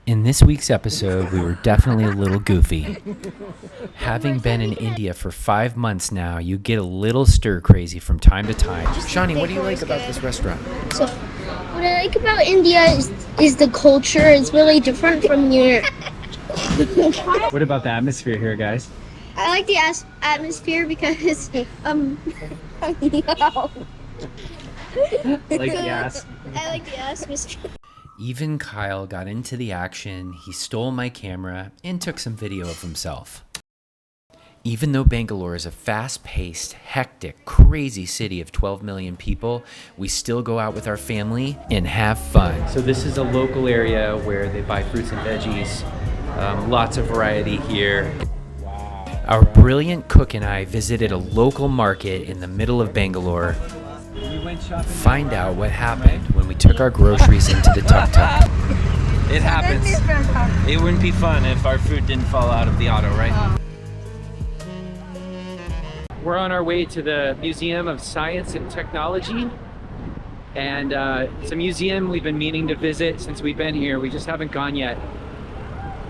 In this week's episode, we were definitely a little goofy. Having been in India for 5 months now, you get a little stir crazy from time to time. Shani, what do you like about this restaurant? So, what I like about India is the culture. It's really different from here. What about the atmosphere here, guys? I like the atmosphere because no. Like the ass. I like the atmosphere. Even Kyle got into the action. He stole my camera and took some video of himself. Even though Bangalore is a fast-paced, hectic, crazy city of 12 million people, we still go out with our family and have fun. So this is a local area where they buy fruits and veggies. Lots of variety here. Wow. Our brilliant cook and I visited a local market in the middle of Bangalore. Find out what happened when we took our groceries into the Tuk Tuk. It happens. It wouldn't be fun if our food didn't fall out of the auto, right? We're on our way to the Museum of Science and Technology. And it's a museum we've been meaning to visit since we've been here. We just haven't gone yet.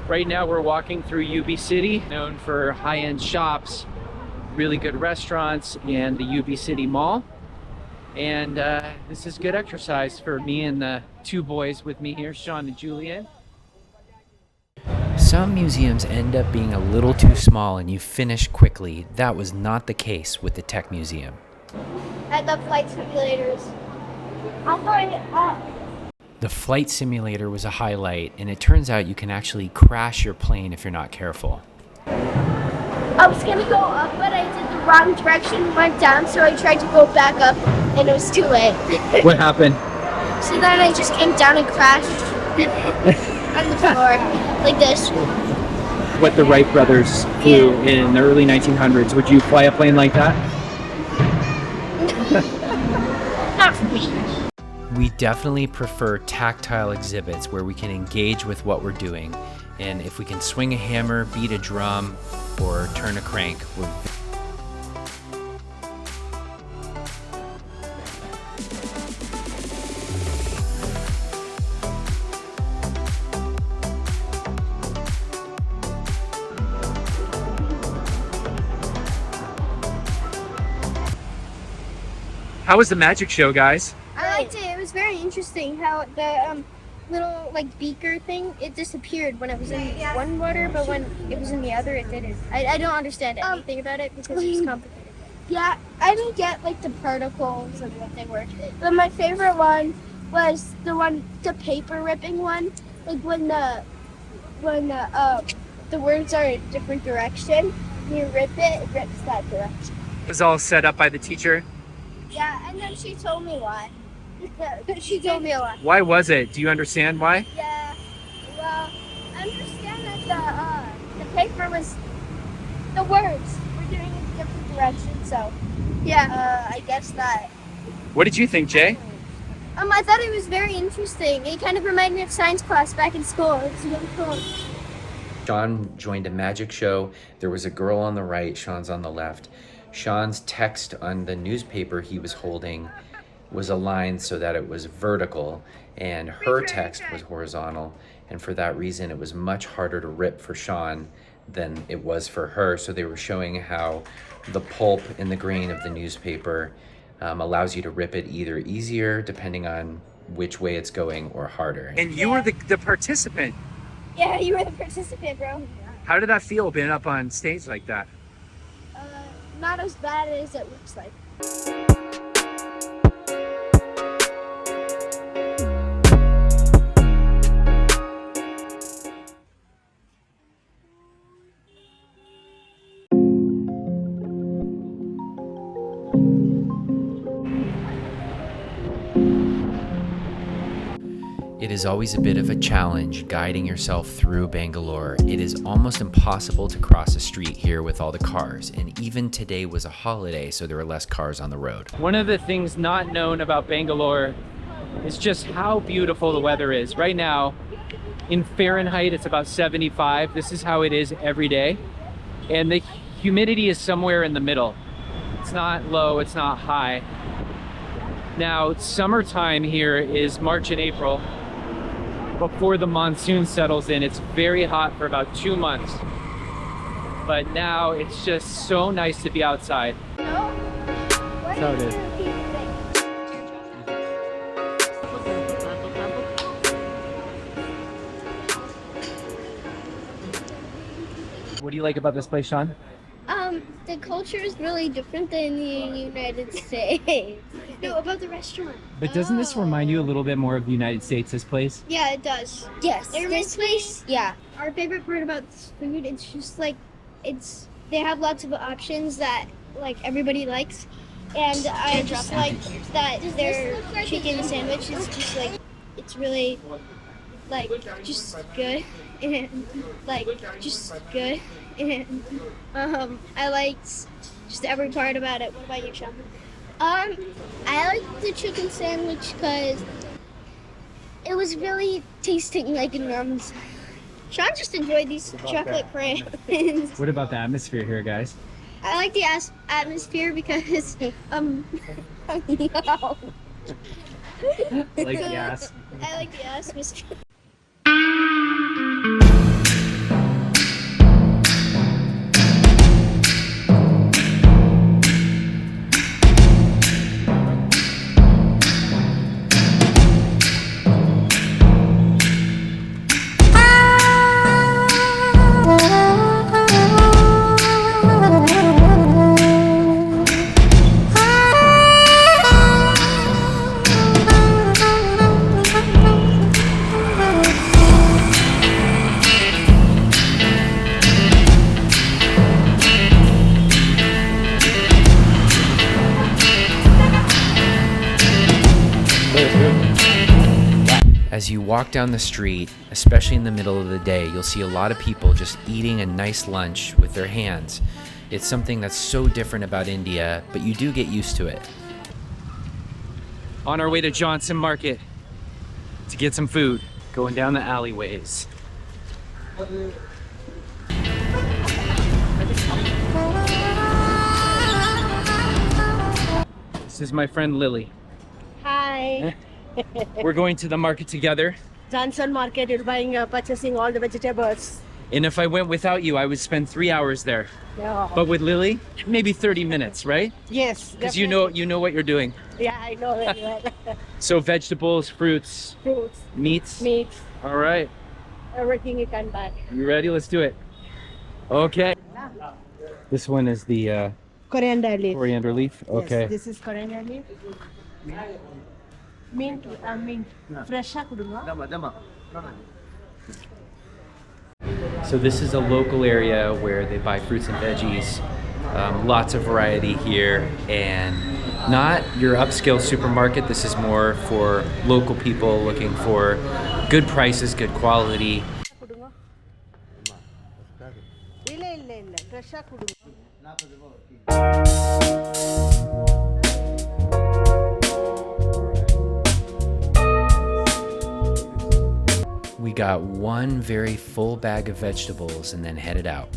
Right now we're walking through UB City, known for high-end shops, really good restaurants, and the UB City Mall. And this is good exercise for me and the two boys with me here, Sean and Julian. Some museums end up being a little too small and you finish quickly. That was not the case with the Tech Museum. I love flight simulators. I'm going up. The flight simulator was a highlight, and it turns out you can actually crash your plane if you're not careful. I was gonna go up, but I did the wrong direction and went down, so I tried to go back up, and it was too late. What happened? So then I just came down and crashed on the floor, like this. What the Wright brothers flew in the early 1900s. Would you fly a plane like that? Not for me. We definitely prefer tactile exhibits where we can engage with what we're doing. And if we can swing a hammer, beat a drum, or turn a crank, we're... How was the magic show, guys? I liked it. It was very interesting how the little beaker thing, it disappeared when it was in one water, but when it was in the other, it didn't. I don't understand anything about it because it's complicated. Yeah, I didn't get the particles and what they were. But my favorite one was the paper ripping one. When the words are in a different direction, you rip it rips that direction. It was all set up by the teacher. Yeah, and then she told me why. She told me a lot. Why was it? Do you understand why? Yeah, well, I understand that the paper was, the words were doing it in different directions, so yeah, I guess that. What did you think, Jay? I thought it was very interesting. It kind of reminded me of science class back in school. It was really cool. Sean joined a magic show. There was a girl on the right, Sean's on the left. Sean's text on the newspaper he was holding was aligned so that it was vertical, and her text was horizontal, and for that reason it was much harder to rip for Sean than it was for her. So they were showing how the pulp in the grain of the newspaper allows you to rip it either easier depending on which way it's going or harder. And you were the participant. Yeah, you were the participant, bro. How did that feel being up on stage like that? Not as bad as it looks like. It is always a bit of a challenge guiding yourself through Bangalore. It is almost impossible to cross a street here with all the cars, and even today was a holiday, so there were less cars on the road. One of the things not known about Bangalore is just how beautiful the weather is. Right now, in Fahrenheit, it's about 75. This is how it is every day. And the humidity is somewhere in the middle. It's not low, it's not high. Now, summertime here is March and April. before the monsoon settles in. It's very hot for about 2 months. But now it's just so nice to be outside. No? That's how it is. What do you like about this place, Sean? The culture is really different than the United States. No, about the restaurant. But doesn't this remind you a little bit more of the United States, this place? Yeah, it does. Yes. This place? Yeah. Our favorite part about this food, it's just like, they have lots of options that like everybody likes. And I just like that their chicken sandwich is just like, it's really like just good and like just good. And I liked just every part about it. What about you, Sean? I liked the chicken sandwich because it was really tasting like numbs. Sean just enjoyed these chocolate crayons. What about the atmosphere here, guys? I like the atmosphere because no. Like the ass. I like the atmosphere. As you walk down the street, especially in the middle of the day, you'll see a lot of people just eating a nice lunch with their hands. It's something that's so different about India, but you do get used to it. On our way to Johnson Market to get some food, going down the alleyways. This is my friend Lily. Hi. We're going to the market together. Johnson Market, you're buying, purchasing all the vegetables. And if I went without you, I would spend 3 hours there. Yeah. But with Lily, maybe 30 minutes, right? Yes. Because you know what you're doing. Yeah, I know very well. So vegetables, fruits, Fruits, meats. meats, All right, everything you can buy. you ready? Let's do it. Okay. This one is the Coriander leaf. coriander leaf. Okay. Yes, this is coriander leaf. Mint, mint. Fresh kudunga. So this is a local area where they buy fruits and veggies. Lots of variety here, and not your upscale supermarket. This is more for local people looking for good prices, good quality. Fresh kudunga. We got one very full bag of vegetables and then headed out.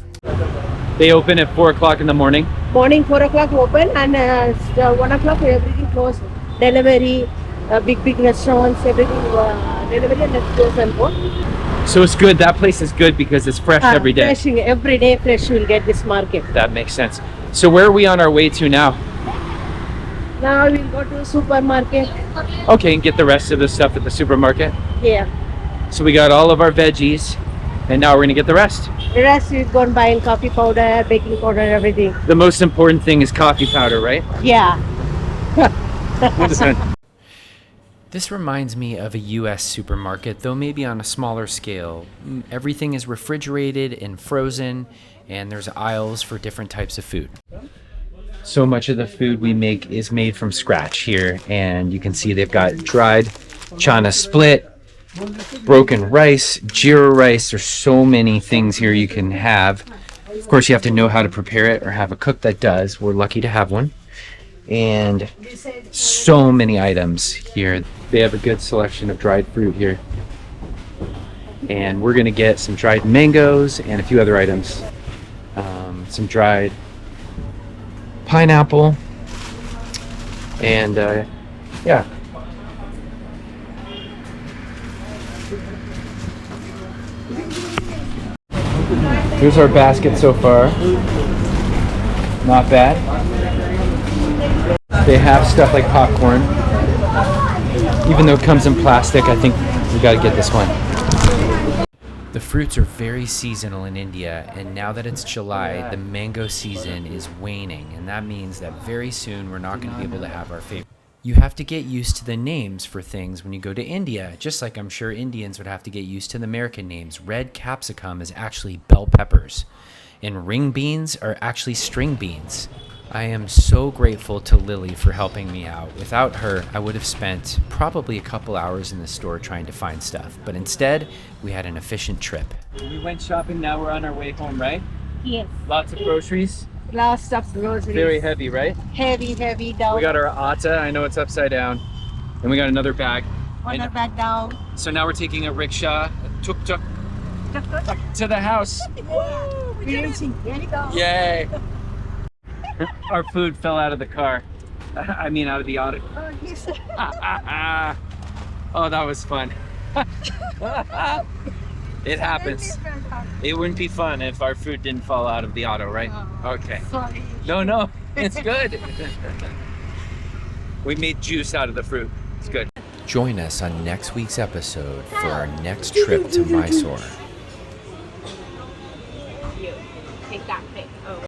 They open at 4 o'clock in the morning. Morning 4 o'clock open and 1 o'clock everything closed. Delivery, big restaurants, everything delivery and that's closed and go. So it's good. That place is good because it's fresh every day. Fresh, every day fresh you will get this market. That makes sense. So where are we on our way to now? Now we'll go to supermarket. Okay, and get the rest of the stuff at the supermarket. Yeah. So we got all of our veggies, and now we're gonna get the rest. The rest you go and buy coffee powder, baking powder, everything. The most important thing is coffee powder, right? Yeah. This reminds me of a US supermarket, though maybe on a smaller scale. Everything is refrigerated and frozen, and there's aisles for different types of food. So much of the food we make is made from scratch here, and you can see they've got dried chana split, broken rice, jeera rice. There's so many things here you can have. Of course, you have to know how to prepare it or have a cook that does. We're lucky to have one. And so many items here. They have a good selection of dried fruit here. And we're gonna get some dried mangoes and a few other items. Some dried pineapple. And yeah. Here's our basket so far. Not bad. They have stuff like popcorn. Even though it comes in plastic, I think we gotta get this one. The fruits are very seasonal in India, and now that it's July, the mango season is waning, and that means that very soon we're not going to be able to have our favorite. You have to get used to the names for things when you go to India, just like I'm sure Indians would have to get used to the American names. Red capsicum is actually bell peppers, and ring beans are actually string beans. I am so grateful to Lily for helping me out. Without her, I would have spent probably a couple hours in the store trying to find stuff. But instead, we had an efficient trip. We went shopping, now we're on our way home, right? Yes. Lots of groceries. Lots of groceries. Very heavy, right? Heavy down. We got our atta, I know it's upside down. And we got another bag. Another bag down. So now we're taking a rickshaw, a tuk tuk, to the house. Woo! Here you go. Yay! Our food fell out of the car. I mean, out of the auto. Oh, yes. Oh, that was fun. It happens. It wouldn't be fun if our food didn't fall out of the auto, right? Okay. Sorry. No, it's good. We made juice out of the fruit. It's good. Join us on next week's episode for our next trip to Mysore.